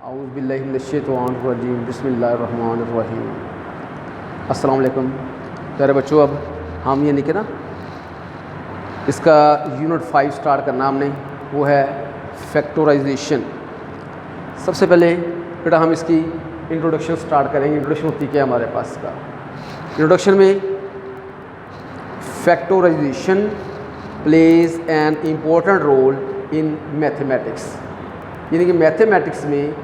औज़ुबिल्लाहिमिनश्शैतानिर्रजीम बिस्मिल्लाहिर्रहमानिर्रहीम। अस्सलाम वालेकुम प्यारे बच्चों, अब हम ये नहीं कि ना इसका यूनिट 5 स्टार्ट करना हमने, वो है फैक्टराइजेशन। सबसे पहले बेटा हम इसकी इंट्रोडक्शन स्टार्ट करेंगे। इंट्रोडक्शन होती क्या है हमारे पास का। इंट्रोडक्शन में factorisation plays an important role in mathematics, यानी कि मैथमेटिक्स में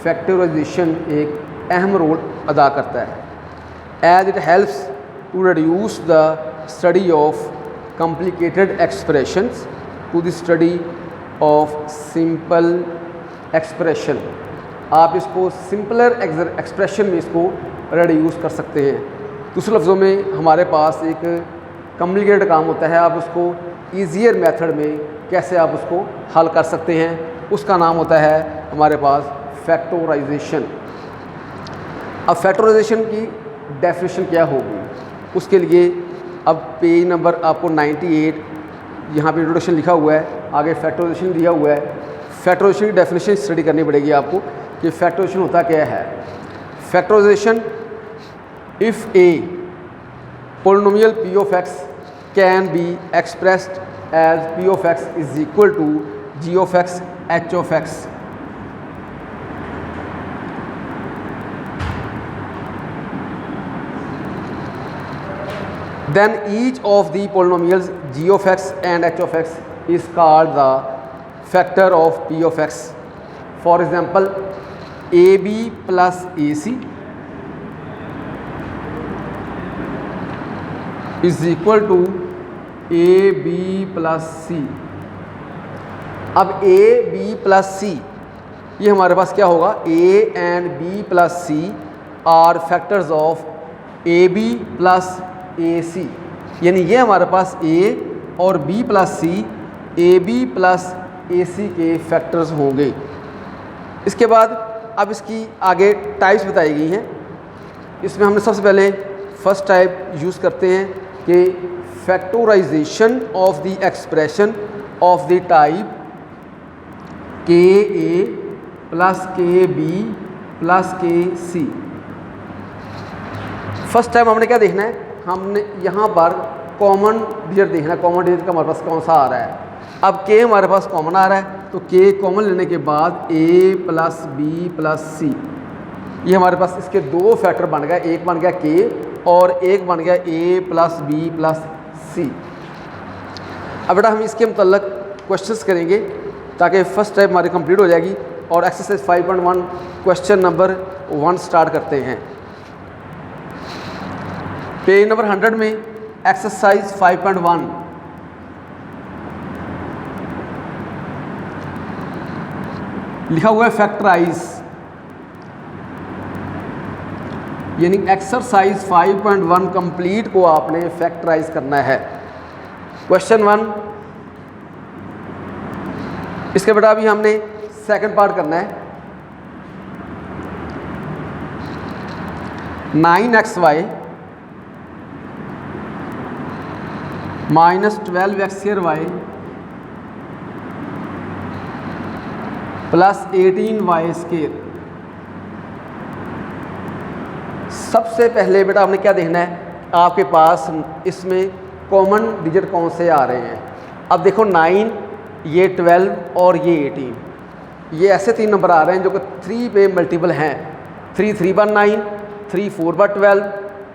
फैक्टराइजेशन एक अहम रोल अदा करता है। As it helps to reduce the study of complicated expressions to the study of simple expression. आप इसको सिंपलर एक्सप्रेशन में इसको रिड्यूस कर सकते हैं। दूसरे लफ्ज़ों में हमारे पास एक कॉम्प्लिकेटेड काम होता है, आप उसको ईजियर मेथड में कैसे आप उसको हल कर सकते हैं, उसका नाम होता है हमारे पास फैक्टराइजेशन। अब फैक्टराइजेशन की डेफिनेशन क्या होगी, उसके लिए अब पेज नंबर आपको 98 यहाँ पे इंट्रोडक्शन लिखा हुआ है, आगे फैक्टराइजेशन दिया हुआ है। फैक्टराइजेशन की डेफिनेशन स्टडी करनी पड़ेगी आपको कि फैक्टराइजेशन होता क्या है। Factorisation, if a polynomial p of x can be expressed as p of x is equal to g of x h of x, then each of the polynomials g of x and h of x is called the factor of p of x. For example, ab plus ac is equal to ab plus c. अब a b plus c ये हमारे पास क्या होगा, a and b plus c are factors of ab plus AC, यानी ये हमारे पास A और B plus C AB plus AC के फैक्टर्स होंगे। इसके बाद अब इसकी आगे टाइप्स बताई गई हैं। इसमें हमने सबसे पहले फर्स्ट टाइप यूज़ करते हैं कि factorisation of the expression of the type KA plus KB plus KC। First time हमने क्या देखना है, हमने यहाँ पर कॉमन डिजिट देखना है। कॉमन डिजिट का हमारे पास कौन सा आ रहा है। अब के हमारे पास कॉमन आ रहा है, तो के कॉमन लेने के बाद ए प्लस बी प्लस सी, ये हमारे पास इसके दो फैक्टर बन गए, एक बन गया के और एक बन गया ए प्लस बी प्लस सी। अब बेटा हम इसके मतलब क्वेश्चंस करेंगे ताकि फर्स्ट टाइप हमारी कंप्लीट हो जाएगी। और एक्सरसाइज 5.1 क्वेश्चन नंबर 1 स्टार्ट करते हैं। पेज नंबर 100 में एक्सरसाइज 5.1 लिखा हुआ है फैक्टराइज, यानी एक्सरसाइज 5.1 कंप्लीट को आपने फैक्टराइज करना है। क्वेश्चन 1 इसके बेटा अभी हमने सेकंड पार्ट करना है। 9xy minus 12x² plus 18y²। सबसे पहले बेटा हमने क्या देखना है, आपके पास इसमें कॉमन डिजिट कौन से आ रहे हैं। अब देखो 9, ये 12 और ये 18, ये ऐसे 3 नंबर आ रहे हैं जो कि 3 पे मल्टीपल हैं। 3 3 बार 9, 3 4 बार 12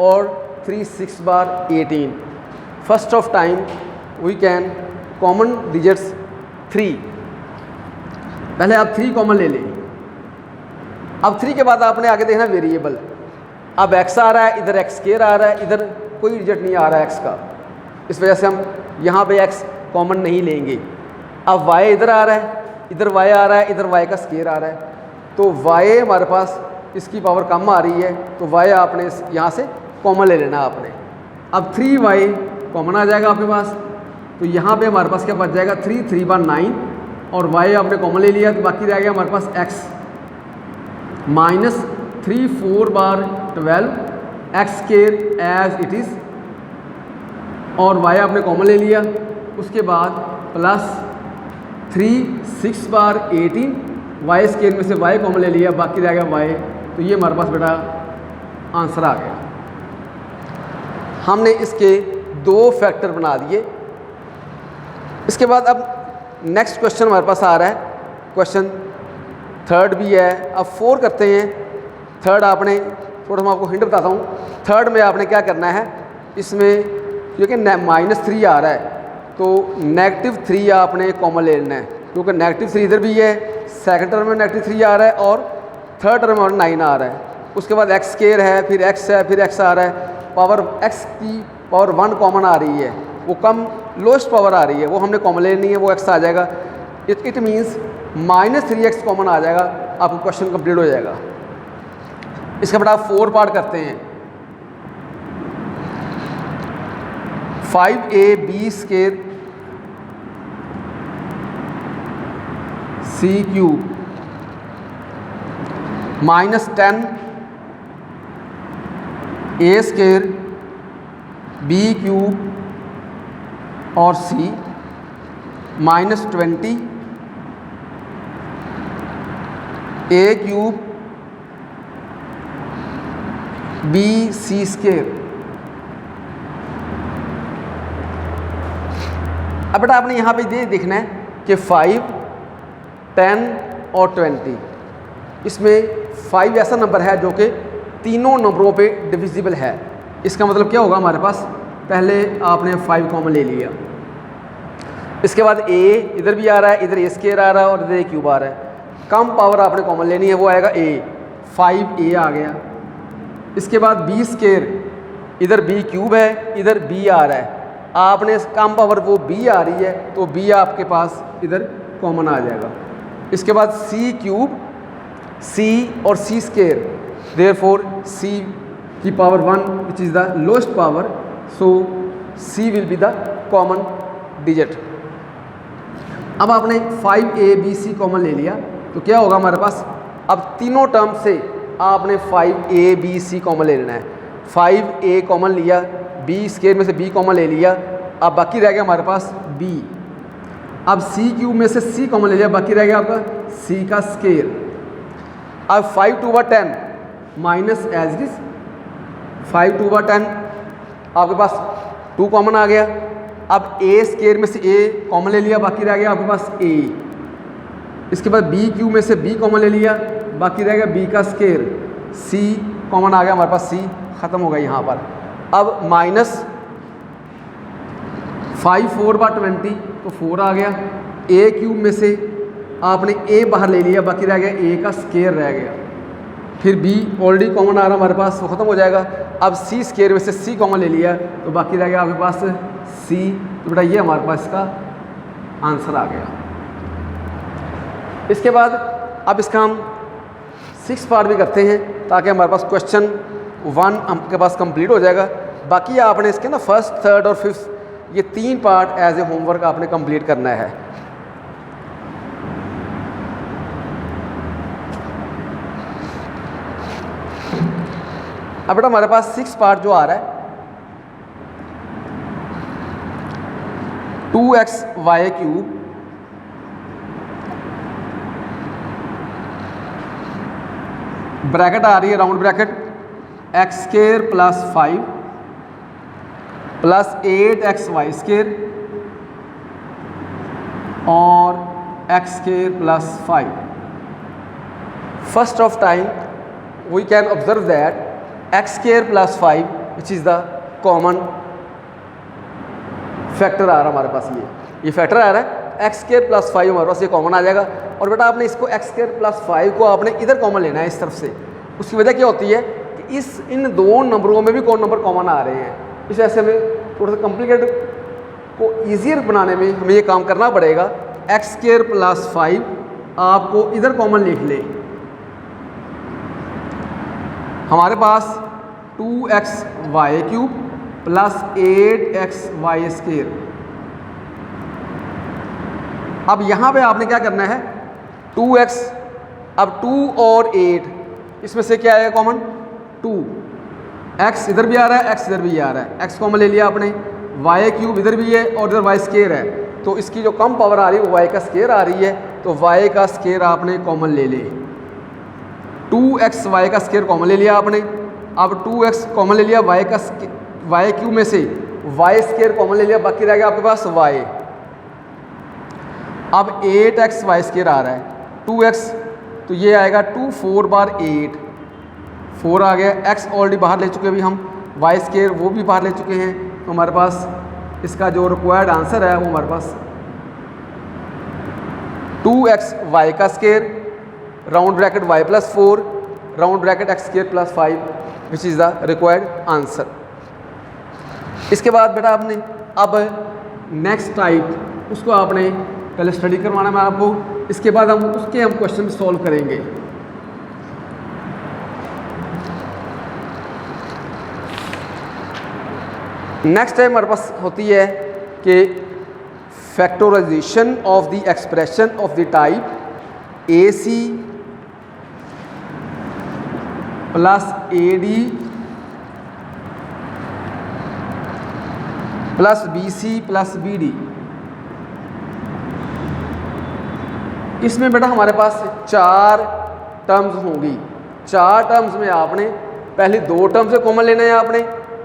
और 3 6 बार 18। First of time we can common digits 3। पहले आप 3 कॉमन ले लें। अब 3 के बाद आपने आगे देखना वेरिएबल। अब x आ रहा है, इधर x² आ रहा है, इधर कोई डिजिट नहीं आ रहा है x का, इस वजह से हम यहाँ पे x कॉमन नहीं लेंगे। अब y इधर आ रहा है, इधर y आ रहा है, इधर y का स्क्वायर आ रहा है, तो y हमारे पास इसकी पावर कम आ रही है, तो y आपने यहाँ से कॉमन ले लेना आपने। अब 3y कॉमन आ जाएगा आपके पास, तो यहाँ पे हमारे पास क्या बच जाएगा, 3 3 बार 9 और y आपने कॉमन ले लिया, तो बाकी रह गया हमारे पास x माइनस 3 4 बार 12 x² एज इट इज़, और y आपने कॉमन ले लिया। उसके बाद प्लस 3 6 बार 18 वाई स्केयर में से वाई कॉमन ले लिया, बाकी रह गया वाई, तो ये हमारे पास बेटा आंसर आ गया। हमने इसके 2 फैक्टर बना दिए। इसके बाद अब नेक्स्ट क्वेश्चन हमारे पास आ रहा है, क्वेश्चन थर्ड भी है। अब 4 करते हैं। थर्ड आपने थोड़ा मैं आपको हिंट बताता हूँ। थर्ड में आपने क्या करना है, इसमें क्योंकि -3 आ रहा है तो -3 आपने कॉमन ले लेना है, क्योंकि -3 इधर भी है, सेकंड टर्म में -3 आ रहा है और थर्ड टर्म में 9 आ रहा है। उसके बाद एक्स स्केयर है, फिर एक्स है, फिर एक्स आ रहा है, पावर एक्स की पावर 1 कॉमन आ रही है, वो कम लोएस्ट पावर आ रही है, वो हमने कॉमन लेनी है, वो एक्स आ जाएगा। इट मीन्स -3x कॉमन आ जाएगा, आपका क्वेश्चन कंप्लीट हो जाएगा। इसका बेटा 4 पार्ट करते हैं। 5ab square c cube -10 a square b cube और c -20 a cube b c square. अब बेटा आपने यहाँ पे ये देखना है कि 5, 10 और 20, इसमें 5 ऐसा नंबर है जो कि तीनों नंबरों पे डिविजिबल है। इसका मतलब क्या होगा, हमारे पास पहले आपने 5 कॉमन ले लिया, इसके बाद a इधर भी आ रहा है, इधर a स्केयर आ रहा है और इधर a क्यूब आ रहा है। कम पावर आपने कॉमन लेनी है, वो आएगा a, 5a आ गया। इसके बाद b स्केयर, इधर b क्यूब है, इधर b आ रहा है, आपने कम पावर वो b आ रही है तो b आपके पास इधर कॉमन आ जाएगा। इसके बाद c क्यूब, c और c स्केयर, देयरफॉर c की power 1 which is the lowest power, so c will be the common digit. अब आपने 5abc कॉमन ले लिया तो क्या होगा हमारे पास, अब तीनों टर्म से आपने 5abc कॉमन ले लेना है। 5a कॉमन लिया, b स्केयर में से b कॉमन ले लिया, अब बाकी रह गया हमारे पास b। अब c क्यूब में से c कॉमन ले लिया, बाकी रह गया आपका c का स्केयर। अब 5 2 10 माइनस एज इट इज 5 2 10, आपके पास 2 कॉमन आ गया। अब a स्केयर में से a कॉमन ले लिया, बाकी रह गया आपके पास a। इसके बाद b क्यूब में से b कॉमन ले लिया, बाकी रह गया b का स्केयर। c कॉमन आ गया हमारे पास, c ख़त्म हो गया यहाँ पर। अब माइनस 5 4 बार 20 तो 4 आ गया। a क्यूब में से आपने a बाहर ले लिया, बाकी रह गया a का स्केयर रह गया। फिर b ऑलरेडी कॉमन आ रहा हमारे पास, वो ख़त्म हो जाएगा। अब c स्केयर में से c कॉमन ले लिया तो बाकी रह गया आपके पास c, तो बेटा ये हमारे पास इसका आंसर आ गया। इसके बाद अब इसका हम 6 पार्ट भी करते हैं ताकि हमारे पास क्वेश्चन 1 आपके पास कंप्लीट हो जाएगा। बाकी आपने इसके ना फर्स्ट, थर्ड और फिफ्थ ये 3 पार्ट एज ए होमवर्क आपने कंप्लीट करना है। अब बेटा हमारे पास 6 पार्ट जो आ रहा है, 2xy क्यूब ब्रैकेट आ रही है round bracket, x square plus 5 plus 8xy square और x square plus 5। First of time we can observe that x square plus 5 which is the common factor आ रहा है हमारे पास। ये फैक्टर आ रहा है एक्स स्केयर प्लस 5 हमारे पास, ये कॉमन आ जाएगा। और बेटा आपने इसको एक्स स्केयर प्लस 5 को आपने इधर कॉमन लेना है इस तरफ से। उसकी वजह क्या होती है कि इन 2 नंबरों में भी कौन नंबर कॉमन आ रहे हैं। इस ऐसे में थोड़ा सा कॉम्प्लिकेटेड को ईजियर बनाने में हमें ये काम करना पड़ेगा। एक्स स्केयर प्लस 5 आपको इधर कॉमन लिख ले, हमारे पास 2xy cube plus 8xy square. अब यहाँ पे आपने क्या करना है, 2x, अब 2 और 8 इसमें से क्या आएगा कॉमन, 2। x इधर भी आ रहा है, x इधर भी आ रहा है, x कॉमन ले लिया आपने, y क्यूब इधर भी है और इधर y स्केयर है, तो इसकी जो कम पावर आ रही है वो y का स्केयर आ रही है, तो तो y का स्क्वायर आपने कॉमन ले ले, 2x y का स्क्वायर कॉमन ले लिया आपने। अब 2x कॉमन ले लिया, y क्यू में से y स्क्वायर कॉमन ले लिया, बाकी रह गया आपके पास y। अब 8x y स्क्वायर आ रहा है, 2x तो ये आएगा 2 4 बार 8, 4 आ गया। x ऑलरेडी बाहर ले चुके अभी हम, y स्क्वायर वो भी बाहर ले चुके हैं, तो हमारे पास इसका जो रिक्वायर्ड आंसर है वो हमारे पास 2x y का square round bracket y plus 4 round bracket x square plus 5 which is the required answer. इसके बाद बेटा आपने अब नेक्स्ट टाइप उसको आपने पहले स्टडी करवाना है आपको, इसके बाद हम क्वेश्चन सॉल्व करेंगे। नेक्स्ट टाइम हमारे पास होती है कि factorisation of the expression of the type AC plus AD plus BC plus BD। इसमें बेटा हमारे पास 4 टर्म्स होंगी। 4 टर्म्स में आपने पहले 2 टर्म्स से कॉमन लेना है आपने,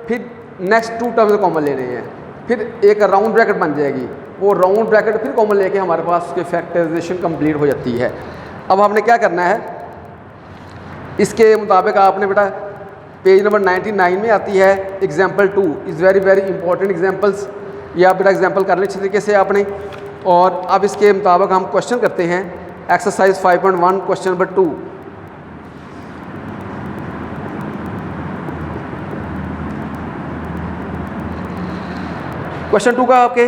फिर नेक्स्ट 2 टर्म्स से कॉमन लेने हैं, फिर एक राउंड ब्रैकेट बन जाएगी, वो राउंड ब्रैकेट फिर कॉमन लेके हमारे पास उसके फैक्टराइजेशन कंप्लीट हो जाती है। अब हमने क्या करना है, इसके मुताबिक आपने बेटा पेज नंबर 99 में आती है example 2 is very very important examples. ये आप बेटा एग्जाम्पल कर लें अच्छे तरीके से आपने। और अब इसके मुताबिक हम क्वेश्चन करते हैं एक्सरसाइज 5.1 क्वेश्चन नंबर 2। क्वेश्चन 2 का आपके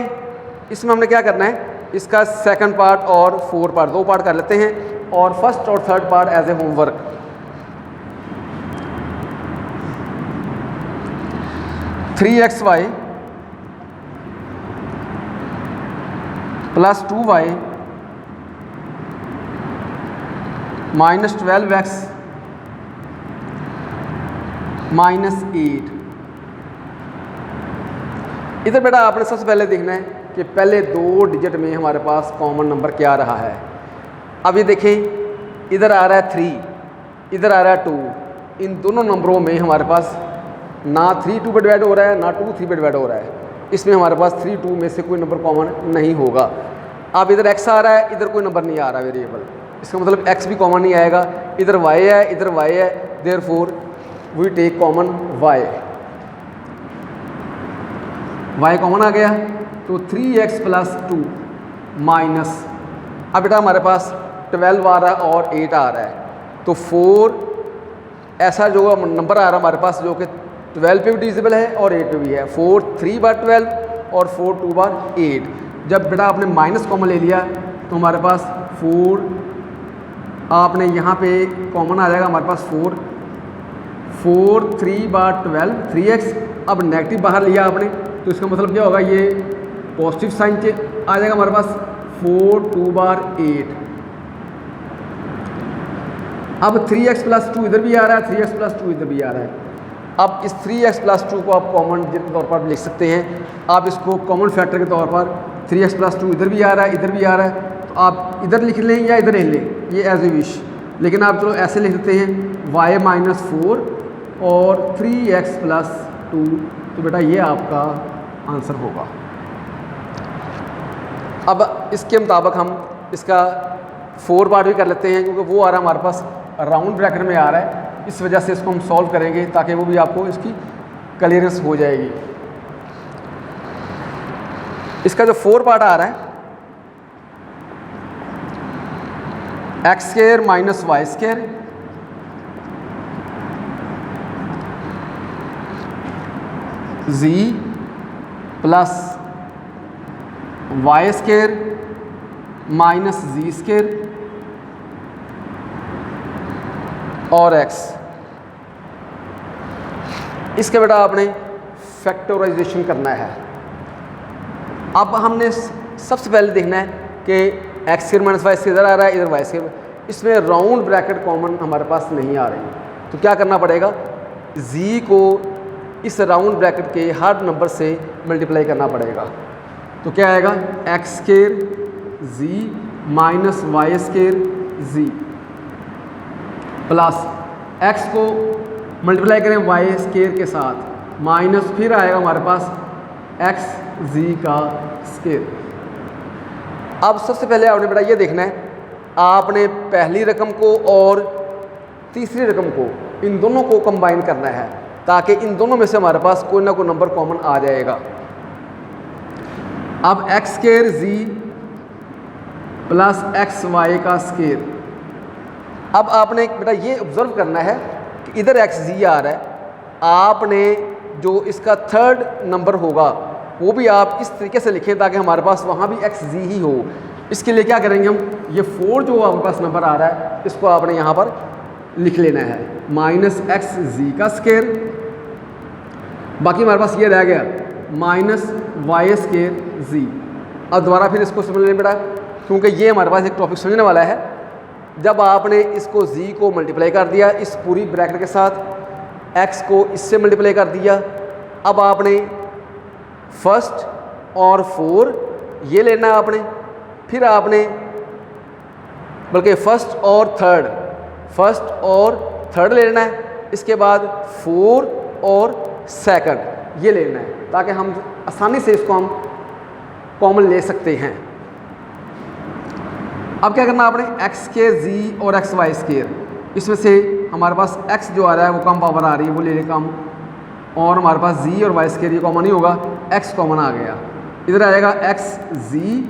इसमें हमने क्या करना है, इसका सेकंड पार्ट और 4 पार्ट 2 पार्ट कर लेते हैं, और फर्स्ट और third part as a homework. Three x y plus 2y minus 12x minus 8। इधर बेटा आपने सबसे पहले देखना है कि पहले 2 डिजिट में हमारे पास कॉमन नंबर क्या रहा है। अब ये देखें, इधर आ रहा है 3, इधर आ रहा है 2। इन दोनों नंबरों में हमारे पास ना 3 2 पे डिवाइड हो रहा है, ना 2 3 पे डिवाइड हो रहा है। इसमें हमारे पास 3 2 में से कोई नंबर कॉमन नहीं होगा। अब इधर x आ रहा है, इधर कोई नंबर नहीं आ रहा वेरिएबल, इसका मतलब x भी कॉमन नहीं आएगा। इधर y है, इधर y है, therefore we take common y। y common आ गया तो 3x प्लस 2 माइनस, अब बेटा हमारे पास 12 आ रहा है और 8 आ रहा है, तो 4 ऐसा जो नंबर आ रहा है हमारे पास जो कि 12 पे भी डिविजिबल है और 8 पे भी है। 4 3 बार 12 और 4 2 बार 8। जब बेटा आपने माइनस कॉमन ले लिया तो हमारे पास 4 आपने यहाँ पे कॉमन आ जाएगा हमारे पास 4 3 बार 12 3x। अब नेगेटिव बाहर लिया आपने तो इसका मतलब क्या होगा, ये पॉजिटिव साइन के आ जाएगा हमारे पास 4 2 बार 8। अब 3x प्लस 2 इधर भी आ रहा है, 3x प्लस 2 इधर भी आ रहा है। अब इस 3x प्लस 2 को आप कॉमन डिजिट के तौर पर लिख सकते हैं। आप इसको कॉमन फैक्टर के तौर पर 3x प्लस 2 इधर भी आ रहा है, इधर भी आ रहा है, तो आप इधर लिख लें या इधर लिख लें, ये एज ए विश। लेकिन आप चलो ऐसे लिख देते हैं y माइनस 4 और 3x प्लस 2, तो बेटा ये आपका आंसर होगा। अब इसके मुताबिक हम इसका 4 पार्ट भी कर लेते हैं, क्योंकि वो आ रहा है हमारे पास राउंड ब्रैकेट में आ रहा है, इस वजह से इसको हम सॉल्व करेंगे ताकि वो भी आपको इसकी क्लियरेंस हो जाएगी। इसका जो 4 पार्ट आ रहा है, x square minus y square G plus y square minus G square और x। इसके बेटा आपने फैक्टराइजेशन करना है। अब हमने सबसे पहले देखना है कि x square minus y square इधर आ रहा है, इधर वाई स्क्वायर, इसमें राउंड ब्रैकेट कॉमन हमारे पास नहीं आ रही, तो क्या करना पड़ेगा, z को इस राउंड ब्रैकेट के हर नंबर से मल्टीप्लाई करना पड़ेगा। तो क्या आएगा, एक्स स्क्वायर जी माइनस वाई स्केयर जी प्लस एक्स को मल्टीप्लाई करें वाई स्केयर के साथ माइनस फिर आएगा हमारे पास एक्स जी का स्केयर। अब सबसे पहले आपने बेटा ये देखना है, आपने पहली रकम को और तीसरी रकम को इन दोनों को कंबाइन करना है ताकि इन दोनों में से हमारे पास कोई ना कोई नंबर कॉमन आ जाएगा। अब एक्स स्केयर जी प्लस एक्स वाई का स्केयर। अब आपने बेटा ये ऑब्जर्व करना है कि इधर एक्स जी आ रहा है, आपने जो इसका थर्ड नंबर होगा वो भी आप इस तरीके से लिखें ताकि हमारे पास वहाँ भी एक्स जी ही हो। इसके लिए क्या करेंगे हम, ये 4 जो आपके पास नंबर आ रहा है इसको आपने यहाँ पर लिख लेना है माइनस एक्स जी का स्केयर, बाकी हमारे पास ये रह गया माइनस वाई स्केयर जी। अब दोबारा फिर इसको समझ लें बेटा, क्योंकि ये हमारे पास एक टॉपिक समझने वाला है। जब आपने इसको जी को मल्टीप्लाई कर दिया इस पूरी ब्रैकेट के साथ, एक्स को इससे मल्टीप्लाई कर दिया, अब आपने फर्स्ट और 4 ये लेना है आपने, फिर आपने बल्कि फर्स्ट और थर्ड लेना है, इसके बाद 4 और सेकंड ये लेना है ताकि हम आसानी से इसको हम कॉमन ले सकते हैं। अब क्या करना आपने, एक्स के जी और एक्स वाई स्केयर, इसमें से हमारे पास एक्स जो आ रहा है वो कम पावर आ रही है वो ले लें कम, और हमारे पास जी और वाई स्केयर ये कॉमन ही होगा, एक्स कॉमन आ गया, इधर आएगा एक्स जी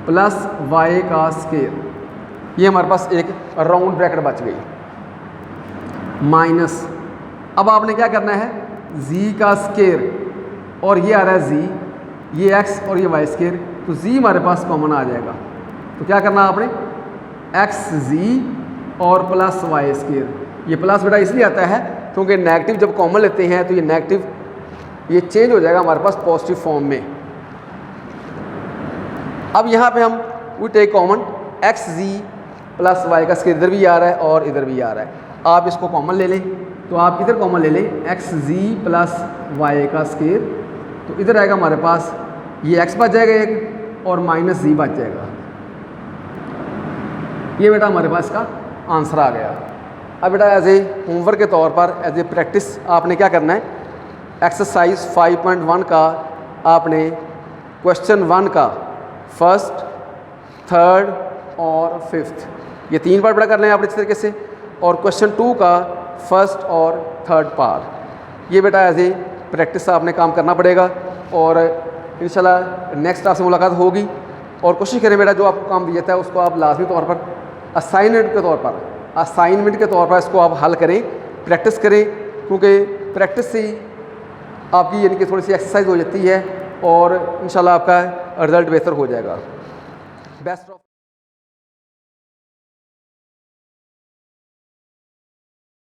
प्लस वाई का स्केयर, ये हमारे पास एक राउंड ब्रैकेट बच गई माइनस। अब आपने क्या करना है, जी का स्केयर और ये आ रहा है जी, ये एक्स और ये वाई स्केयर, तो जी हमारे पास कॉमन आ जाएगा। तो क्या करना आपने, एक्स जी और प्लस वाई स्केयर। ये प्लस बेटा इसलिए आता है क्योंकि नेगेटिव जब कॉमन लेते हैं तो ये नेगेटिव ये चेंज हो जाएगा हमारे पास पॉजिटिव फॉर्म में। अब यहाँ पे हम we take common x g plus y का स्केयर, इधर भी आ रहा है और इधर भी आ रहा है, आप इसको कॉमन ले लें, तो आप इधर कॉमन ले लें एक्स जी प्लस वाई का स्केयर, तो इधर आएगा हमारे पास ये एक्स बच जाएगा एक और माइनस जी बच जाएगा। ये बेटा हमारे पास का आंसर आ गया। अब बेटा एज ए होमवर्क के तौर पर एज ए प्रैक्टिस आपने क्या करना है, एक्सरसाइज 5.1 का आपने क्वेश्चन 1 का फर्स्ट, थर्ड और फिफ्थ ये 3 पार्ट बेटा करने हैं आपने इस तरीके से, और क्वेश्चन 2 का फर्स्ट और थर्ड पार्ट। ये बेटा एज ए प्रैक्टिस आपने काम करना पड़ेगा और इंशाल्लाह नेक्स्ट क्लास में मुलाकात होगी। और कोशिश करें बेटा जो आपको काम दिया था उसको आप लाजमी तौर पर असाइनमेंट के तौर पर इसको आप हल करें, प्रैक्टिस करें, क्योंकि प्रैक्टिस से ही आपकी यानी कि थोड़ी सी एक्सरसाइज हो जाती है और इंशाल्लाह आपका रिज़ल्ट बेहतर हो जाएगा। Best of